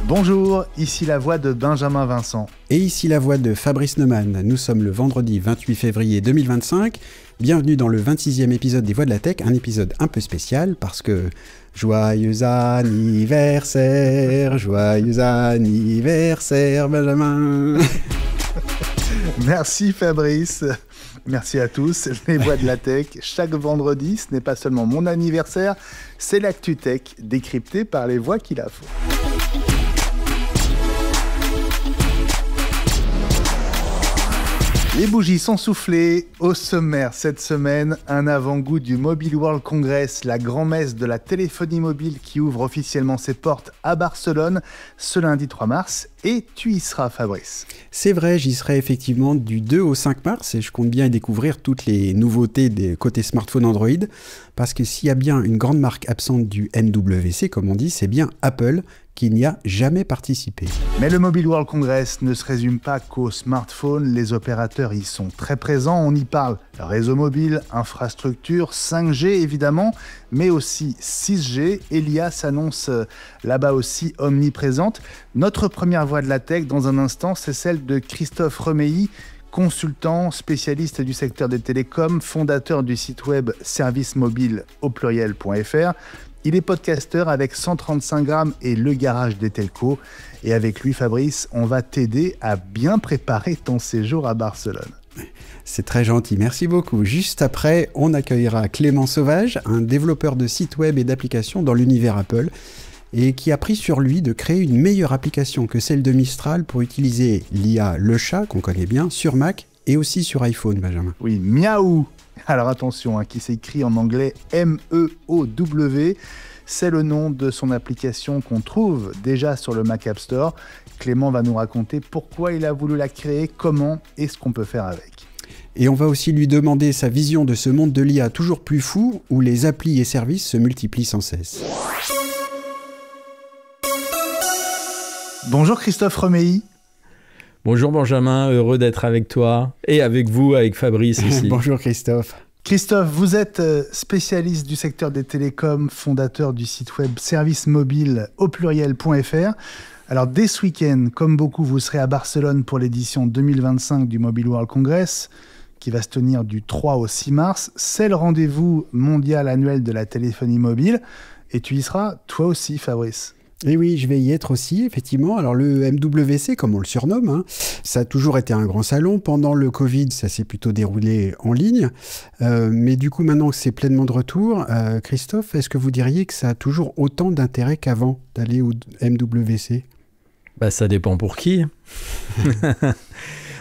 Bonjour, ici la voix de Benjamin Vincent. Et ici la voix de Fabrice Neumann. Nous sommes le vendredi 28 février 2025. Bienvenue dans le 26e épisode des Voix de la Tech, un épisode un peu spécial parce que joyeux anniversaire Benjamin. Merci Fabrice, merci à tous. Les Voix de la Tech, chaque vendredi, ce n'est pas seulement mon anniversaire, c'est l'actu tech décryptée par les voix qu'il a faut. Les bougies sont soufflées. Au sommaire cette semaine, un avant-goût du Mobile World Congress, la grand-messe de la téléphonie mobile qui ouvre officiellement ses portes à Barcelone ce lundi 3 mars. Et tu y seras, Fabrice. C'est vrai, j'y serai effectivement du 2 au 5 mars et je compte bien y découvrir toutes les nouveautés des côtés smartphone Android. Parce que s'il y a bien une grande marque absente du MWC, comme on dit, c'est bien Apple, qui n'y a jamais participé. Mais le Mobile World Congress ne se résume pas qu'aux smartphones, les opérateurs y sont très présents, on y parle réseau mobile, infrastructure, 5G évidemment, mais aussi 6G, et l'IA s'annonce là-bas aussi omniprésente. Notre première voix de la tech dans un instant, c'est celle de Christophe Remeilly, consultant, spécialiste du secteur des télécoms, fondateur du site web servicemobile.fr. Il est podcasteur avec 135 grammes et le garage des telcos. Et avec lui, Fabrice, on va t'aider à bien préparer ton séjour à Barcelone. C'est très gentil, merci beaucoup. Juste après, on accueillera Clément Sauvage, un développeur de sites web et d'applications dans l'univers Apple, et qui a pris sur lui de créer une meilleure application que celle de Mistral pour utiliser l'IA Le Chat, qu'on connaît bien, sur Mac et aussi sur iPhone, Benjamin. Oui, miaou. Alors attention, qui s'écrit en anglais M-E-O-W, c'est le nom de son application qu'on trouve déjà sur le Mac App Store. Clément va nous raconter pourquoi il a voulu la créer, comment et ce qu'on peut faire avec. Et on va aussi lui demander sa vision de ce monde de l'IA toujours plus fou, où les applis et services se multiplient sans cesse. Bonjour Christophe Remeilly. Bonjour Benjamin, heureux d'être avec toi et avec vous, avec Fabrice aussi. Bonjour Christophe. Christophe, vous êtes spécialiste du secteur des télécoms, fondateur du site web servicemobile.fr. Alors dès ce week-end, comme beaucoup, vous serez à Barcelone pour l'édition 2025 du Mobile World Congress, qui va se tenir du 3 au 6 mars. C'est le rendez-vous mondial annuel de la téléphonie mobile. Et tu y seras, toi aussi, Fabrice. Et oui, je vais y être aussi, effectivement. Alors le MWC, comme on le surnomme, ça a toujours été un grand salon. Pendant le Covid, ça s'est plutôt déroulé en ligne. Mais du coup, maintenant que c'est pleinement de retour, Christophe, est-ce que vous diriez que ça a toujours autant d'intérêt qu'avant d'aller au MWC ? Ça dépend pour qui.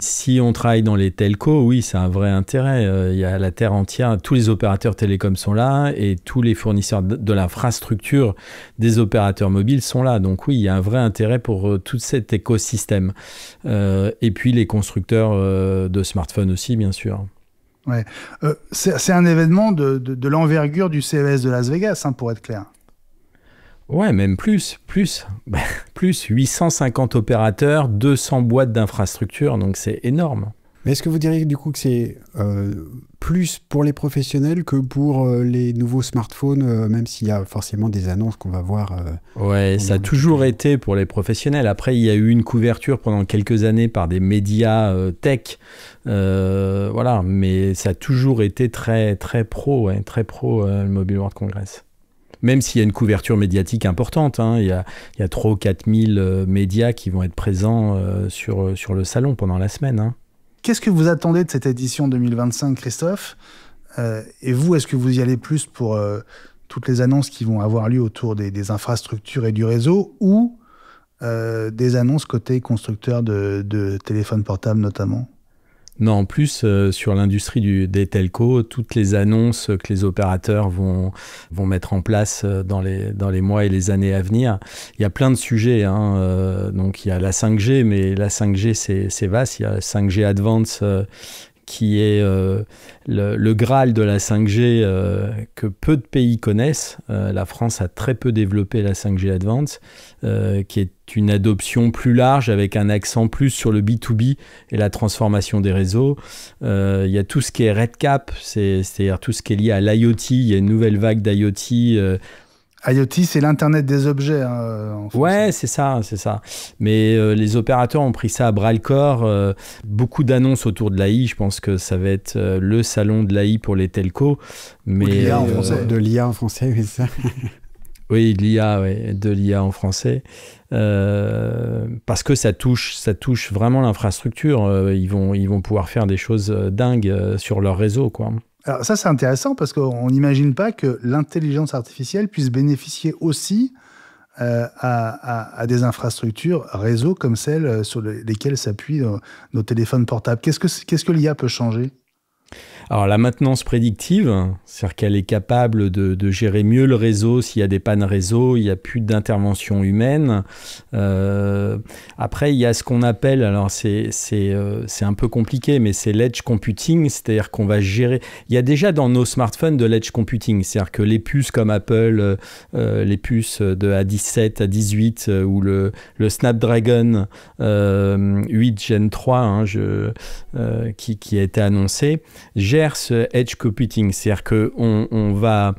Si on travaille dans les telcos, oui, c'est un vrai intérêt. Il y a la terre entière, tous les opérateurs télécoms sont là et tous les fournisseurs de l'infrastructure des opérateurs mobiles sont là. Donc oui, il y a un vrai intérêt pour tout cet écosystème. Et puis les constructeurs de smartphones aussi, bien sûr. Ouais. C'est un événement de l'envergure du CES de Las Vegas, pour être clair. Ouais, même plus, 850 opérateurs, 200 boîtes d'infrastructures, donc c'est énorme. Mais est-ce que vous diriez du coup que c'est plus pour les professionnels que pour les nouveaux smartphones, même s'il y a forcément des annonces qu'on va voir Ouais, ça a toujours été pour les professionnels. Après, il y a eu une couverture pendant quelques années par des médias tech, voilà, mais ça a toujours été très pro, le Mobile World Congress. Même s'il y a une couverture médiatique importante, il y a 3 ou 4 000 médias qui vont être présents sur le salon pendant la semaine. Qu'est-ce que vous attendez de cette édition 2025, Christophe ? Et vous, est-ce que vous y allez plus pour toutes les annonces qui vont avoir lieu autour des infrastructures et du réseau ou des annonces côté constructeurs de téléphones portables notamment ? Non, en plus, sur l'industrie des telcos, toutes les annonces que les opérateurs vont mettre en place dans les mois et les années à venir, il y a plein de sujets. Donc, il y a la 5G, mais la 5G, c'est vaste. Il y a la 5G Advance qui est le Graal de la 5G que peu de pays connaissent. La France a très peu développé la 5G Advance, qui est une adoption plus large avec un accent plus sur le B2B et la transformation des réseaux. Il y a tout ce qui est RedCap, c'est-à-dire tout ce qui est lié à l'IoT. Il y a une nouvelle vague d'IoT. IoT, c'est l'Internet des objets. En ouais, c'est ça. Mais les opérateurs ont pris ça à bras-le-corps. Beaucoup d'annonces autour de l'AI. Je pense que ça va être le salon de l'AI pour les telcos. Mais, de l'IA en français, oui, ça. Oui, de l'IA en français. Parce que ça touche vraiment l'infrastructure. Ils vont pouvoir faire des choses dingues sur leur réseau, quoi. Alors ça, c'est intéressant parce qu'on n'imagine pas que l'intelligence artificielle puisse bénéficier aussi à des infrastructures réseau comme celles sur lesquelles s'appuient nos téléphones portables. Qu'est-ce que l'IA peut changer ? Alors la maintenance prédictive, c'est-à-dire qu'elle est capable de gérer mieux le réseau s'il y a des pannes réseau, il n'y a plus d'intervention humaine. Après, il y a ce qu'on appelle, alors c'est un peu compliqué, mais c'est l'edge computing, c'est-à-dire qu'on va gérer... Il y a déjà dans nos smartphones de l'edge computing, c'est-à-dire que les puces comme Apple, les puces de A17, A18 ou le Snapdragon 8 Gen 3 qui a été annoncé, gère ce edge computing, c'est-à-dire qu'on va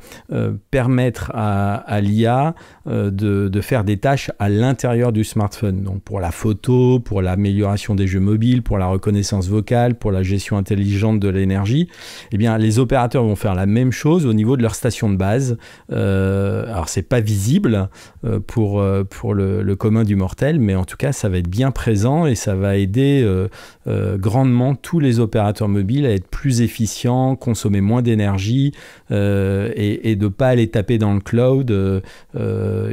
permettre à l'IA de faire des tâches à l'intérieur du smartphone. Donc pour la photo, pour l'amélioration des jeux mobiles, pour la reconnaissance vocale, pour la gestion intelligente de l'énergie, eh bien les opérateurs vont faire la même chose au niveau de leur station de base. Alors c'est pas visible pour le commun du mortel, mais en tout cas ça va être bien présent et ça va aider grandement tous les opérateurs mobiles à être plus efficients, consommer moins d'énergie et de ne pas aller taper dans le cloud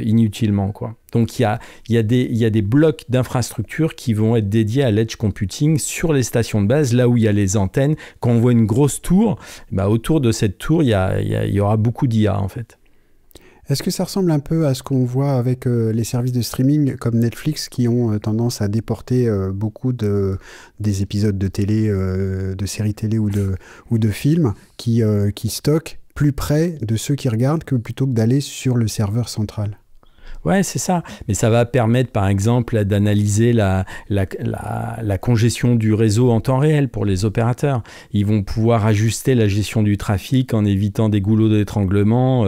inutilement, quoi. Donc il y a des blocs d'infrastructures qui vont être dédiés à l'edge computing sur les stations de base, là où il y a les antennes. Quand on voit une grosse tour, autour de cette tour, il y aura beaucoup d'IA en fait. Est-ce que ça ressemble un peu à ce qu'on voit avec les services de streaming comme Netflix qui ont tendance à déporter beaucoup des épisodes de télé, de séries télé ou de films qui stockent plus près de ceux qui regardent plutôt que d'aller sur le serveur central ? Ouais, c'est ça. Mais ça va permettre, par exemple, d'analyser la congestion du réseau en temps réel pour les opérateurs. Ils vont pouvoir ajuster la gestion du trafic en évitant des goulots d'étranglement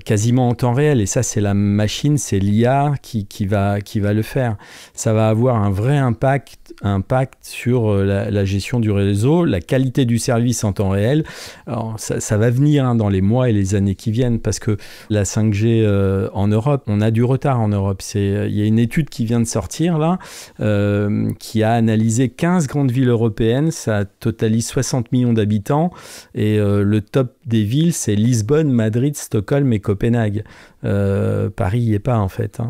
quasiment en temps réel. Et ça, c'est la machine, c'est l'IA qui va le faire. Ça va avoir un vrai impact sur la gestion du réseau, la qualité du service en temps réel. Alors, ça va venir dans les mois et les années qui viennent parce que la 5G en Europe, on a du retard en Europe. Il y a une étude qui vient de sortir là, qui a analysé 15 grandes villes européennes. Ça totalise 60 millions d'habitants. Et le top des villes, c'est Lisbonne, Madrid, Stockholm et Copenhague. Paris n'y est pas en fait.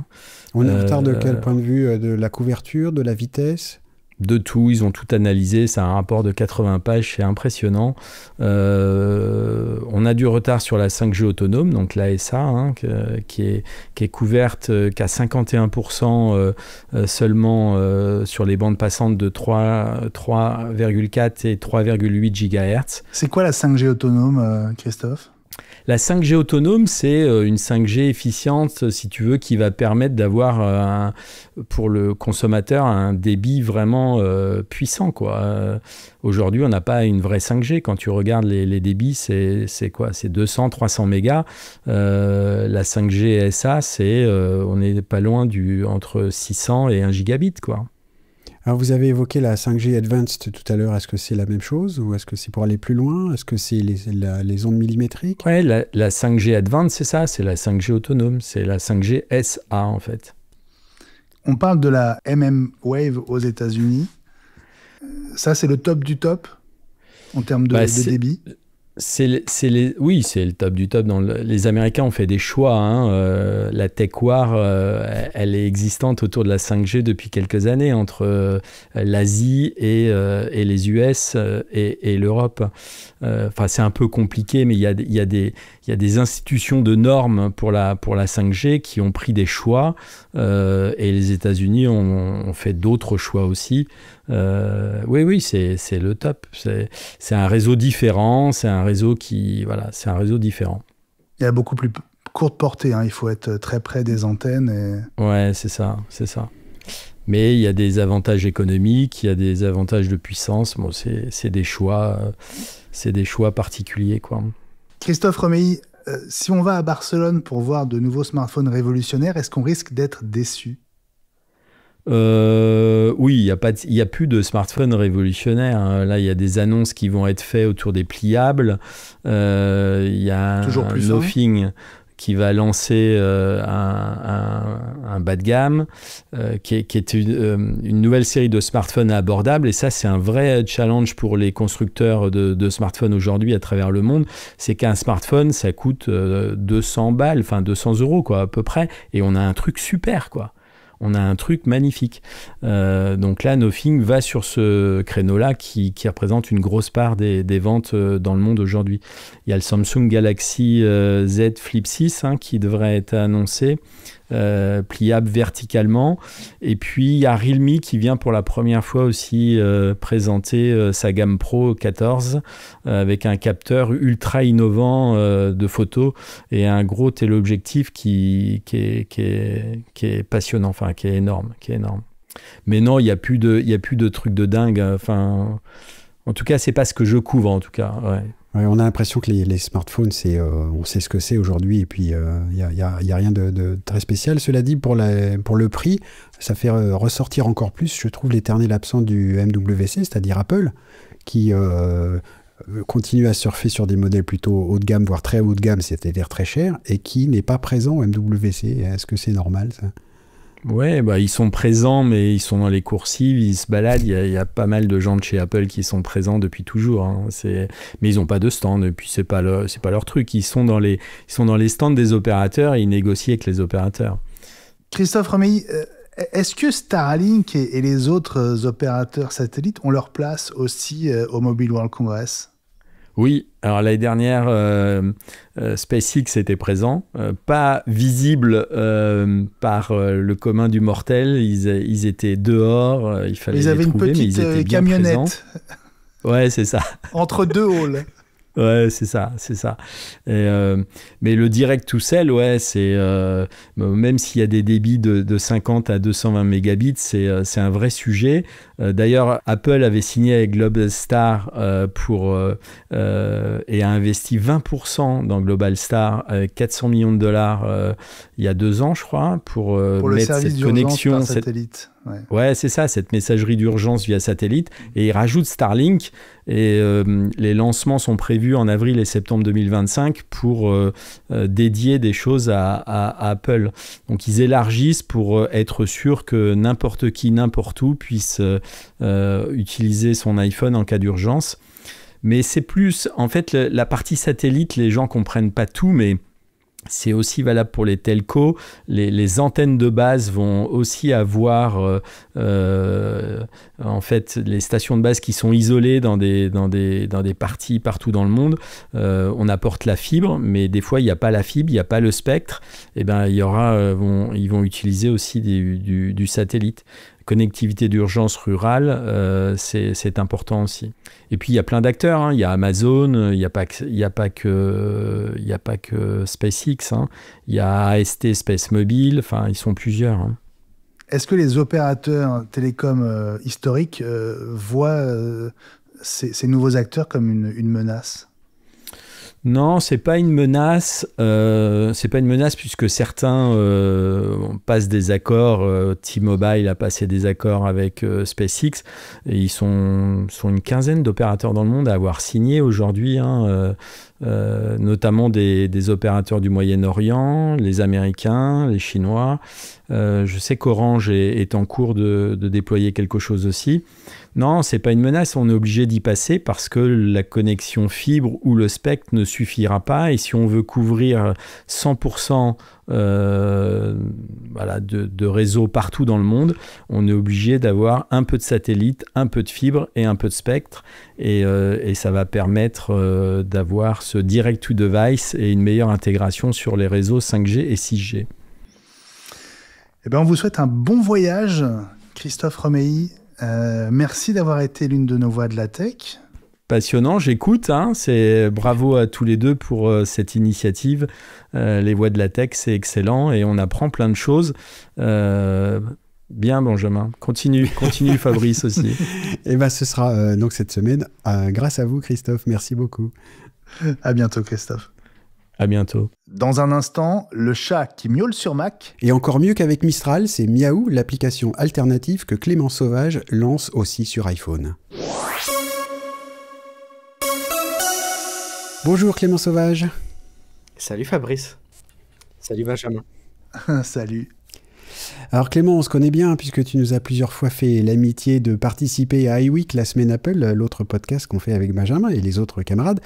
On est en retard de quel point de vue ? De la couverture, de la vitesse ? De tout, ils ont tout analysé, c'est un rapport de 80 pages, c'est impressionnant. On a du retard sur la 5G autonome, donc l'ASA, qui est couverte qu'à 51% seulement sur les bandes passantes de 3,4 et 3,8 GHz. C'est quoi la 5G autonome, Christophe ? La 5G autonome, c'est une 5G efficiente, si tu veux, qui va permettre d'avoir, pour le consommateur, un débit vraiment puissant, quoi. Aujourd'hui, on n'a pas une vraie 5G. Quand tu regardes les débits, c'est quoi ? C'est 200, 300 mégas. La 5G SA, on n'est pas loin entre 600 et 1 gigabit, quoi. Alors, vous avez évoqué la 5G Advanced tout à l'heure. Est-ce que c'est la même chose ou est-ce que c'est pour aller plus loin ? Est-ce que c'est les ondes millimétriques ? Oui, la 5G Advanced, c'est ça. C'est la 5G autonome. C'est la 5G SA, en fait. On parle de la mmWave aux États-Unis. Ça, c'est le top du top en termes de débit ? Oui, c'est le top du top. Les Américains ont fait des choix. La Tech War, elle est existante autour de la 5G depuis quelques années entre l'Asie et les US et l'Europe. C'est un peu compliqué, mais il y a des institutions de normes pour la 5G qui ont pris des choix et les États-Unis ont fait d'autres choix aussi. Oui, c'est le top. C'est un réseau différent, c'est un réseau différent. Il y a beaucoup plus courte portée, il faut être très près des antennes. Ouais, c'est ça. Mais il y a des avantages économiques, il y a des avantages de puissance. Bon, c'est des choix particuliers, quoi. Christophe Romeilly, Si on va à Barcelone pour voir de nouveaux smartphones révolutionnaires, est-ce qu'on risque d'être déçu? Oui, il y a plus de smartphones révolutionnaires, hein. Là, il y a des annonces qui vont être faites autour des pliables. Il y a Toujours plus Nothing qui va lancer un bas de gamme, qui est une nouvelle série de smartphones abordables. Et ça, c'est un vrai challenge pour les constructeurs de smartphones aujourd'hui à travers le monde. C'est qu'un smartphone, ça coûte 200 balles, enfin 200 euros, quoi, à peu près. Et on a un truc super, quoi. On a un truc magnifique. Donc là, Nothing va sur ce créneau-là qui représente une grosse part des ventes dans le monde aujourd'hui. Il y a le Samsung Galaxy Z Flip 6 qui devrait être annoncé, pliable verticalement. Et puis, il y a Realme qui vient pour la première fois aussi présenter sa gamme Pro 14 avec un capteur ultra innovant de photos et un gros téléobjectif qui est passionnant, enfin qui est énorme. Mais non, il y a plus de trucs de dingue. Enfin, en tout cas, c'est pas ce que je couvre en tout cas. Ouais. Ouais, on a l'impression que les smartphones, on sait ce que c'est aujourd'hui, et puis il y a rien de très spécial. Cela dit, pour le prix, ça fait ressortir encore plus, je trouve, l'éternel absent du MWC, c'est-à-dire Apple, qui continue à surfer sur des modèles plutôt haut de gamme, voire très haut de gamme, c'est-à-dire très cher, et qui n'est pas présent au MWC. Est-ce que c'est normal, ça ? Ouais, ils sont présents, mais ils sont dans les coursives, ils se baladent. Il y a pas mal de gens de chez Apple qui sont présents depuis toujours. Mais ils n'ont pas de stand, et puis c'est pas leur truc. Ils sont dans les stands des opérateurs et ils négocient avec les opérateurs. Christophe Romeilly, est-ce que Starlink et les autres opérateurs satellites ont leur place aussi au Mobile World Congress ? Oui, alors l'année dernière, SpaceX était présent, pas visible par le commun du mortel, ils étaient dehors, il fallait les trouver, mais ils étaient bien camionnette. présents. Ouais, c'est ça. Entre deux halls. Ouais, c'est ça. Mais le direct to cell, ouais, c'est même s'il y a des débits de 50 à 220 mégabits, c'est un vrai sujet. D'ailleurs, Apple avait signé avec Globalstar et a investi 20% dans Globalstar, 400 millions de dollars il y a 2 ans, je crois, pour mettre cette connexion par satellite. Ouais, c'est ça, cette messagerie d'urgence via satellite. Et ils rajoutent Starlink. Et les lancements sont prévus en avril et septembre 2025 pour dédier des choses à Apple. Donc ils élargissent pour être sûr que n'importe qui, n'importe où puisse utiliser son iPhone en cas d'urgence. Mais c'est plus, en fait, la partie satellite, les gens comprennent pas tout, mais c'est aussi valable pour les telcos. Les antennes de base vont aussi avoir en fait les stations de base qui sont isolées dans des parties partout dans le monde. On apporte la fibre, mais des fois il n'y a pas la fibre, il n'y a pas le spectre. Et ben il y aura, ils vont utiliser aussi du satellite. Connectivité d'urgence rurale, c'est important aussi. Et puis il y a plein d'acteurs, il y a Amazon, il n'y a pas que SpaceX, il y a AST Space Mobile, enfin ils sont plusieurs. Est-ce que les opérateurs télécoms historiques voient ces nouveaux acteurs comme une menace ? Non, c'est pas une menace. C'est pas une menace puisque certains passent des accords. T-Mobile a passé des accords avec SpaceX. Et ils sont une quinzaine d'opérateurs dans le monde à avoir signé aujourd'hui, notamment des opérateurs du Moyen-Orient, les Américains, les Chinois. Je sais qu'Orange est en cours de déployer quelque chose aussi. Non, c'est pas une menace, on est obligé d'y passer parce que la connexion fibre ou le spectre ne suffira pas. Et si on veut couvrir 100% de réseau partout dans le monde, on est obligé d'avoir un peu de satellite, un peu de fibre et un peu de spectre. Et ça va permettre d'avoir ce direct-to-device et une meilleure intégration sur les réseaux 5G et 6G. Eh bien, on vous souhaite un bon voyage, Christophe Romeilly. Merci d'avoir été l'une de nos voix de la tech. Passionnant, j'écoute. C'est bravo à tous les deux pour cette initiative. Les voix de la tech, c'est excellent et on apprend plein de choses. Bien, Benjamin. Continue Fabrice aussi. Et ce sera donc cette semaine grâce à vous, Christophe. Merci beaucoup. À bientôt, Christophe. À bientôt. Dans un instant, le chat qui miaule sur Mac. Et encore mieux qu'avec Mistral, c'est Miaou, l'application alternative que Clément Sauvage lance aussi sur iPhone. Bonjour Clément Sauvage. Salut Fabrice. Salut Benjamin. Salut. Alors Clément, on se connaît bien puisque tu nous as plusieurs fois fait l'amitié de participer à iWeek, la semaine Apple, l'autre podcast qu'on fait avec Benjamin et les autres camarades.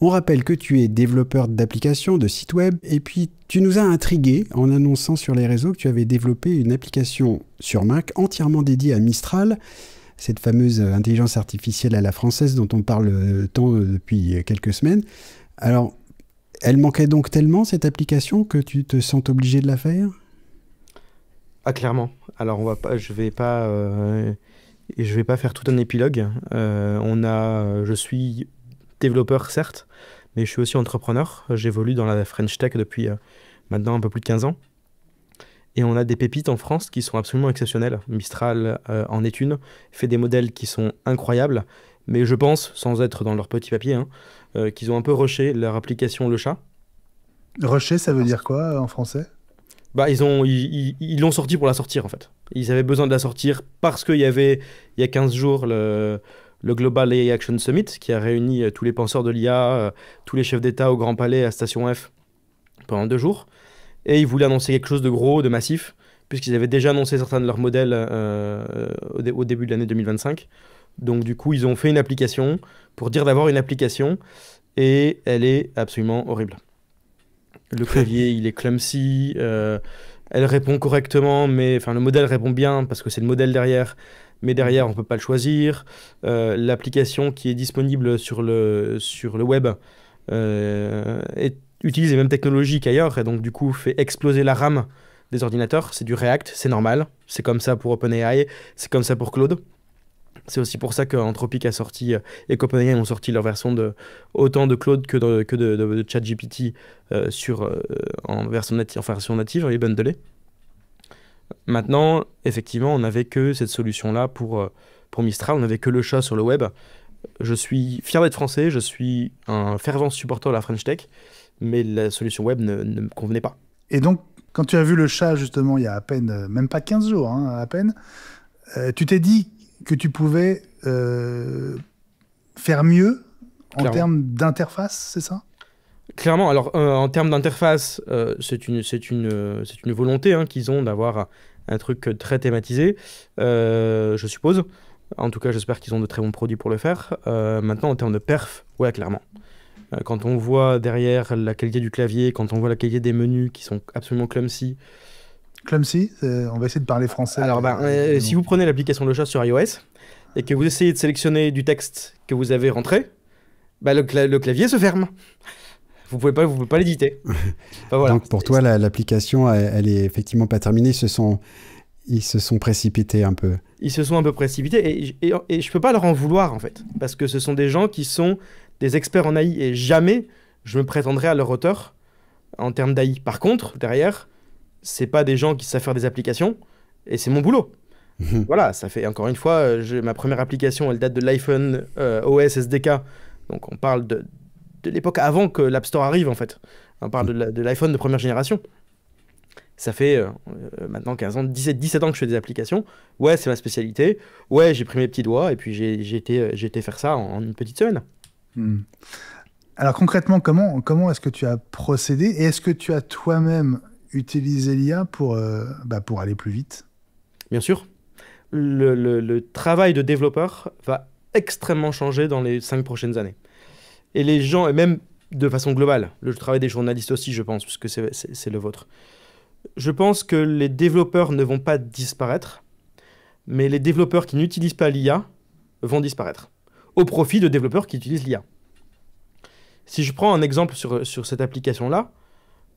On rappelle que tu es développeur d'applications, de sites web, et puis tu nous as intrigués en annonçant sur les réseaux que tu avais développé une application sur Mac entièrement dédiée à Mistral, cette fameuse intelligence artificielle à la française dont on parle tant depuis quelques semaines. Alors, elle manquait donc tellement cette application que tu te sens obligé de la faire ? Ah clairement. Alors je vais pas faire tout un épilogue. Je suis développeur certes, mais je suis aussi entrepreneur. J'évolue dans la French Tech depuis maintenant un peu plus de 15 ans. Et on a des pépites en France qui sont absolument exceptionnelles. Mistral en est une, fait des modèles qui sont incroyables, mais je pense, sans être dans leur petit papier, qu'ils ont un peu rushé leur application Le Chat. Rusher, ça veut dire quoi en français ? Bah, ils l'ont sorti pour la sortir en fait. Ils avaient besoin de la sortir parce qu'il y avait, il y a 15 jours, le Global AI Action Summit qui a réuni tous les penseurs de l'IA, tous les chefs d'État au Grand Palais à Station F pendant 2 jours. Et ils voulaient annoncer quelque chose de gros, de massif, puisqu'ils avaient déjà annoncé certains de leurs modèles au début de l'année 2025. Donc du coup, ils ont fait une application pour dire d'avoir une application et elle est absolument horrible. Le clavier, il est clumsy, elle répond correctement, mais le modèle répond bien parce que c'est le modèle derrière, mais derrière, on ne peut pas le choisir. L'application qui est disponible sur le web utilise les mêmes technologies qu'ailleurs et donc du coup fait exploser la RAM des ordinateurs. C'est du React, c'est normal. C'est comme ça pour OpenAI, c'est comme ça pour Claude. C'est aussi pour ça qu'Anthropic a sorti et qu'OpenAI ont sorti leur version autant de Claude que de ChatGPT en version native et bundlée. Maintenant, effectivement, on n'avait que cette solution-là pour Mistral, on n'avait que le chat sur le web. Je suis fier d'être français, je suis un fervent supporter de la French Tech, mais la solution web ne me convenait pas. Et donc, quand tu as vu le chat, justement, il y a à peine, même pas 15 jours, à peine, tu t'es dit que tu pouvais faire mieux en termes d'interface, c'est ça ? Clairement, alors en termes d'interface, c'est une volonté qu'ils ont d'avoir un truc très thématisé, je suppose. En tout cas, j'espère qu'ils ont de très bons produits pour le faire. Maintenant, en termes de perf, ouais, clairement. Quand on voit derrière la qualité du clavier, quand on voit la qualité des menus qui sont absolument clumsy. Clumsy, on va essayer de parler français. Alors, si vous prenez l'application Le Chat sur iOS et que vous essayez de sélectionner du texte que vous avez rentré, le clavier se ferme. Vous pouvez pas l'éditer. Voilà. Donc pour toi, l'application, elle est effectivement pas terminée. Ils se sont précipités un peu. Ils se sont un peu précipités et je peux pas leur en vouloir en fait, parce que ce sont des gens qui sont des experts en AI et jamais je me prétendrai à leur hauteur en termes d'AI. Par contre, derrière, c'est pas des gens qui savent faire des applications et c'est mon boulot. Voilà, ça fait encore une fois, ma première application, elle date de l'iPhone OS SDK, donc on parle de l'époque avant que l'App Store arrive en fait. On parle de l'iPhone de première génération. Ça fait maintenant 15 ans, 17 ans que je fais des applications. Ouais, c'est ma spécialité. Ouais, j'ai pris mes petits doigts et puis j'ai été faire ça en une petite semaine. Alors concrètement, comment est-ce que tu as procédé et est-ce que tu as toi-même utilisé l'IA pour aller plus vite ? Bien sûr. Le travail de développeur va extrêmement changer dans les 5 prochaines années. Et les gens, et même de façon globale, le travail des journalistes aussi, je pense, puisque c'est le vôtre. Je pense que les développeurs ne vont pas disparaître, mais les développeurs qui n'utilisent pas l'IA vont disparaître, au profit de développeurs qui utilisent l'IA. Si je prends un exemple sur cette application-là,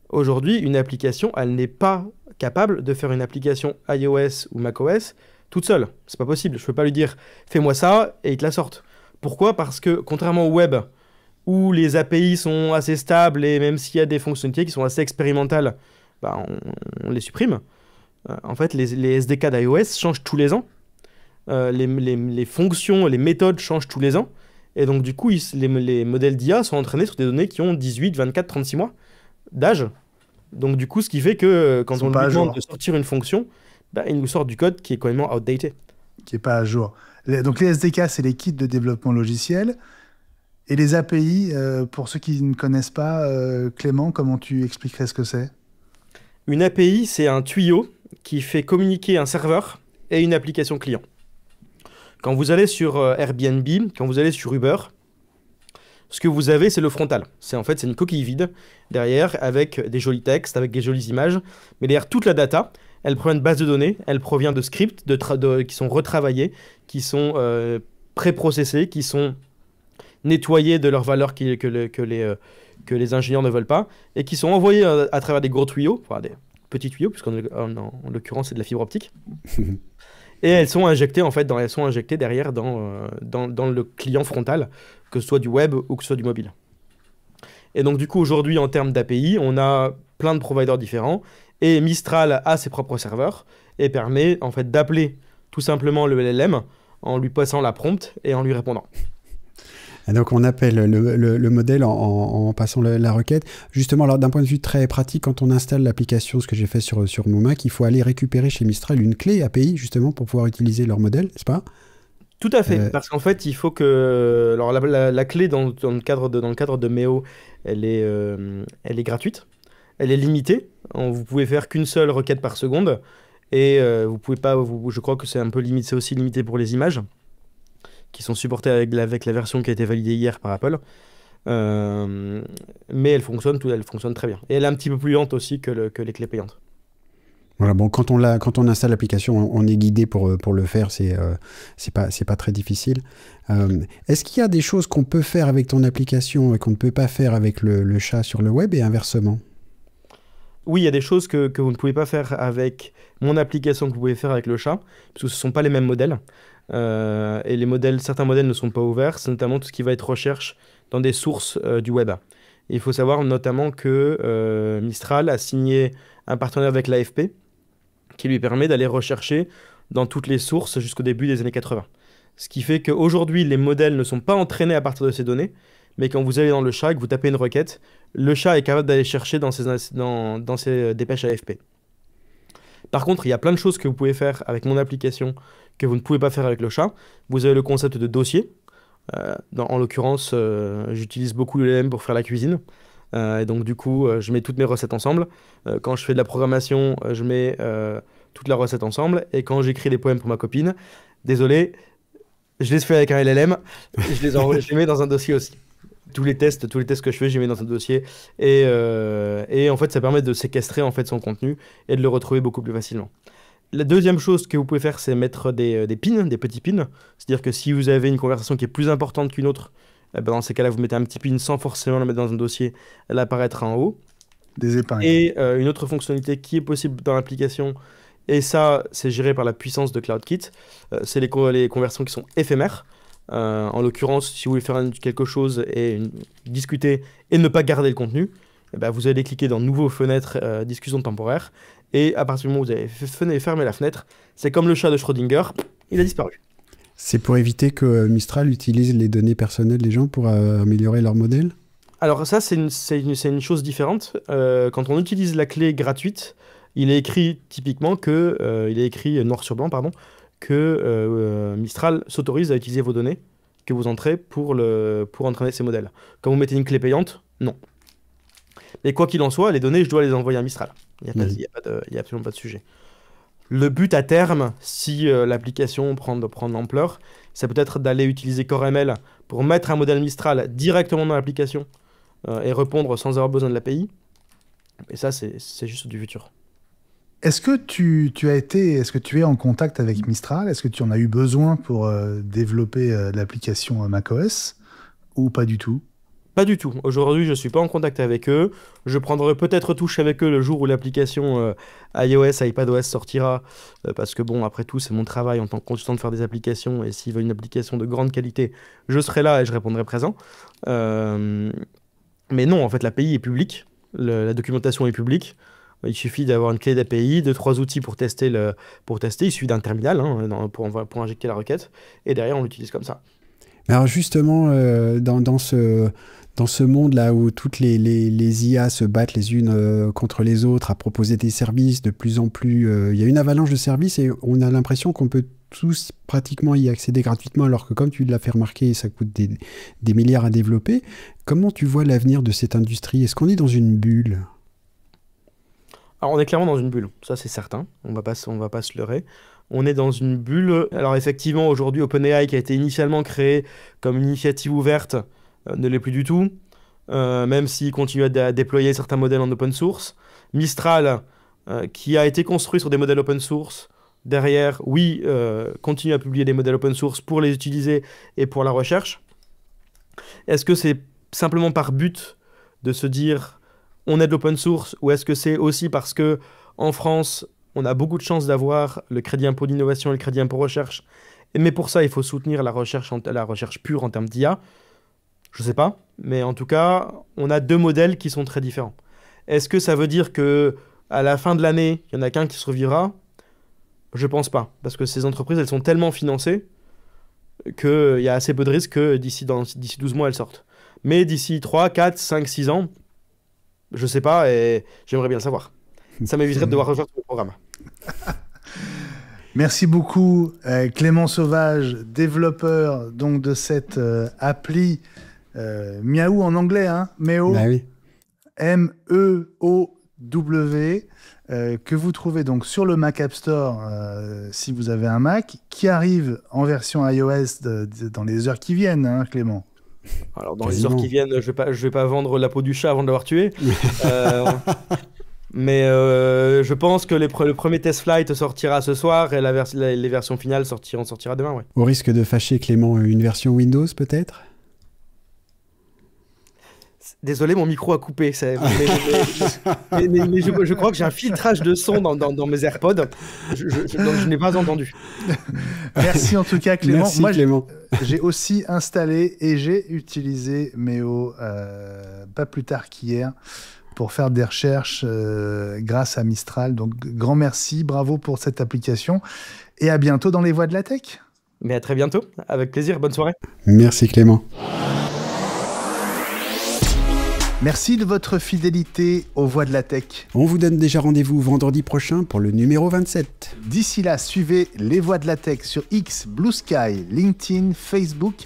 aujourd'hui, une application, elle n'est pas capable de faire une application iOS ou macOS toute seule. C'est pas possible. Je peux pas lui dire « fais-moi ça » et il te la sorte. Pourquoi ? Parce que, contrairement au web, où les API sont assez stables et même s'il y a des fonctionnalités qui sont assez expérimentales, on les supprime. En fait, les SDK d'iOS changent tous les ans. Les fonctions, les méthodes changent tous les ans. Et donc, du coup, les modèles d'IA sont entraînés sur des données qui ont 18, 24, 36 mois. d'âge. Donc du coup, ce qui fait que quand on lui pas à demande jour. de sortir une fonction, il nous sort du code qui est complètement outdated. Qui n'est pas à jour. Donc les SDK, c'est les kits de développement logiciel. Et les API, pour ceux qui ne connaissent pas, Clément, comment tu expliquerais ce que c'est? Une API, c'est un tuyau qui fait communiquer un serveur et une application client. Quand vous allez sur Airbnb, quand vous allez sur Uber, ce que vous avez, c'est le frontal. C'est une coquille vide derrière avec des jolis textes, avec des jolies images. Mais derrière toute la data, elle provient de bases de données, elle provient de scripts qui sont retravaillés, qui sont préprocessés, qui sont nettoyés de leurs valeurs que les ingénieurs ne veulent pas, et qui sont envoyés à travers des gros tuyaux, enfin des petits tuyaux, puisqu'en en l'occurrence c'est de la fibre optique. Et elles sont injectées derrière dans le client frontal, que ce soit du web ou que ce soit du mobile. Et donc du coup aujourd'hui en termes d'API, on a plein de providers différents, et Mistral a ses propres serveurs et permet en fait d'appeler tout simplement le LLM en lui passant la prompt et en lui répondant. Et donc on appelle le modèle en passant la requête. Justement, alors d'un point de vue très pratique, quand on installe l'application, ce que j'ai fait sur mon Mac, il faut aller récupérer chez Mistral une clé API justement pour pouvoir utiliser leur modèle, n'est-ce pas? Tout à fait, parce qu'en fait, il faut que... Alors la clé dans le cadre de Meo, elle est gratuite, elle est limitée. Vous pouvez faire qu'une seule requête par seconde, et vous pouvez pas... je crois que c'est un peu limité, c'est aussi limité pour les images, qui sont supportées avec la version qui a été validée hier par Apple. Mais elle fonctionne très bien. Et elle est un petit peu plus lente aussi que les clés payantes. Voilà, bon, quand on installe l'application, on est guidé pour le faire, c'est pas très difficile. Est-ce qu'il y a des choses qu'on peut faire avec ton application et qu'on ne peut pas faire avec le chat sur le web et inversement? Oui, il y a des choses que vous ne pouvez pas faire avec mon application que vous pouvez faire avec le chat, parce que ce ne sont pas les mêmes modèles. Et certains modèles ne sont pas ouverts, c'est notamment tout ce qui va être recherche dans des sources du web. Et il faut savoir notamment que Mistral a signé un partenariat avec l'AFP qui lui permet d'aller rechercher dans toutes les sources jusqu'au début des années 80. Ce qui fait qu'aujourd'hui, les modèles ne sont pas entraînés à partir de ces données, mais quand vous allez dans le chat et que vous tapez une requête, le chat est capable d'aller chercher dans ses dépêches AFP. Par contre, il y a plein de choses que vous pouvez faire avec mon application que vous ne pouvez pas faire avec le chat. Vous avez le concept de dossier. En l'occurrence, j'utilise beaucoup le LLM pour faire la cuisine. Et donc du coup, je mets toutes mes recettes ensemble. Quand je fais de la programmation, je mets toute la recette ensemble. Et quand j'écris des poèmes pour ma copine, désolé, je les fais avec un LLM. Je les mets dans un dossier aussi. Tous les tests que je fais, je les mets dans un dossier. Et en fait, ça permet de séquestrer en fait son contenu et de le retrouver beaucoup plus facilement. La deuxième chose que vous pouvez faire, c'est mettre des pins, des petits pins. C'est-à-dire que si vous avez une conversation qui est plus importante qu'une autre, dans ces cas-là, vous mettez un petit pin sans forcément le mettre dans un dossier, elle apparaîtra en haut. Des épingles. Et une autre fonctionnalité qui est possible dans l'application, et ça, c'est géré par la puissance de CloudKit, c'est les conversions qui sont éphémères. En l'occurrence, si vous voulez faire quelque chose et discuter et ne pas garder le contenu, vous allez cliquer dans Nouveau fenêtre, discussion temporaire, et à partir du moment où vous avez fermé la fenêtre, c'est comme le chat de Schrödinger, il a disparu. C'est pour éviter que Mistral utilise les données personnelles des gens pour améliorer leur modèle? Alors ça, c'est une chose différente. Quand on utilise la clé gratuite, il est écrit typiquement il est écrit noir sur blanc, pardon, que Mistral s'autorise à utiliser vos données que vous entrez pour entraîner ces modèles. Quand vous mettez une clé payante, non. Mais quoi qu'il en soit, les données, je dois les envoyer à Mistral. Il n'y a absolument pas de sujet. Le but à terme, si l'application prend de l'ampleur, ça peut être d'aller utiliser CoreML pour mettre un modèle Mistral directement dans l'application et répondre sans avoir besoin de l'API. Et ça, c'est juste du futur. Est-ce que tu es en contact avec Mistral? Est-ce que tu en as eu besoin pour développer l'application macOS ou pas du tout? Pas du tout. Aujourd'hui, je ne suis pas en contact avec eux. Je prendrai peut-être touche avec eux le jour où l'application iOS, iPadOS sortira. Parce que bon, après tout, c'est mon travail en tant que consultant de faire des applications. Et s'ils veulent une application de grande qualité, je serai là et je répondrai présent. Mais non, en fait, l'API est publique. La documentation est publique. Il suffit d'avoir une clé d'API, 2-3 outils pour tester. Il suffit d'un terminal pour injecter la requête. Et derrière, on l'utilise comme ça. Alors justement, dans Dans ce monde-là où toutes les IA se battent les unes contre les autres à proposer des services de plus en plus... Il y a une avalanche de services et on a l'impression qu'on peut tous pratiquement y accéder gratuitement, alors que comme tu l'as fait remarquer, ça coûte des milliards à développer. Comment tu vois l'avenir de cette industrie? Est-ce qu'on est dans une bulle? Alors on est clairement dans une bulle, ça c'est certain, on va pas se leurrer. On est dans une bulle. Alors effectivement, aujourd'hui, OpenAI, qui a été initialement créé comme une initiative ouverte, ne l'est plus du tout, même s'il continue à déployer certains modèles en open source. Mistral, qui a été construit sur des modèles open source, derrière, oui, continue à publier des modèles open source pour les utiliser et pour la recherche. Est-ce que c'est simplement par but de se dire on est de l'open source, ou est-ce que c'est aussi parce que en France, on a beaucoup de chance d'avoir le crédit impôt d'innovation et le crédit impôt recherche, mais pour ça, il faut soutenir la recherche pure en termes d'IA? Je ne sais pas, mais en tout cas, on a deux modèles qui sont très différents. Est-ce que ça veut dire qu'à la fin de l'année, il n'y en a qu'un qui survivra? Je ne pense pas, parce que ces entreprises, elles sont tellement financées qu'il y a assez peu de risques que d'ici 12 mois, elles sortent. Mais d'ici 3, 4, 5, 6 ans, je ne sais pas, et j'aimerais bien le savoir. Ça m'éviterait de devoir refaire tout le programme. Merci beaucoup, Clément Sauvage, développeur donc, de cette appli Miaou en anglais, hein, Meo, Bah oui. M-E-O-W, que vous trouvez donc sur le Mac App Store si vous avez un Mac, qui arrive en version iOS dans les heures qui viennent, hein, Clément. Alors dans Quasiment. les heures qui viennent, je vais pas vendre la peau du chat avant de l'avoir tué. Mais je pense que le premier test flight sortira ce soir et les versions finales sortira demain. Ouais. Au risque de fâcher Clément, une version Windows peut-être? Désolé, mon micro a coupé. Mais je crois que j'ai un filtrage de son dans mes AirPods. Donc je n'ai pas entendu. Merci en tout cas, Clément. Merci, Moi, Clément. j'ai aussi installé et j'ai utilisé Meo pas plus tard qu'hier pour faire des recherches grâce à Mistral. Donc, grand merci, bravo pour cette application et à bientôt dans les voies de la tech. Mais à très bientôt. Avec plaisir. Bonne soirée. Merci Clément. Merci de votre fidélité aux voies de la tech. On vous donne déjà rendez-vous vendredi prochain pour le numéro 27. D'ici là, suivez les voies de la tech sur X, Blue Sky, LinkedIn, Facebook,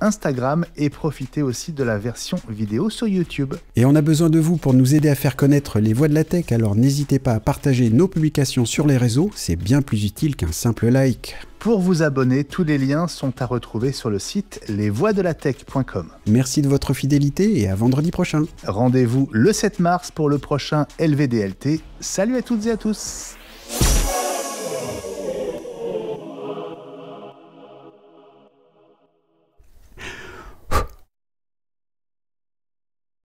Instagram et profitez aussi de la version vidéo sur YouTube. Et on a besoin de vous pour nous aider à faire connaître les voies de la tech, alors n'hésitez pas à partager nos publications sur les réseaux, c'est bien plus utile qu'un simple like. Pour vous abonner, tous les liens sont à retrouver sur le site lesvoiesdelatech.com. Merci de votre fidélité et à vendredi prochain. Rendez-vous le 7 mars pour le prochain LVDLT. Salut à toutes et à tous.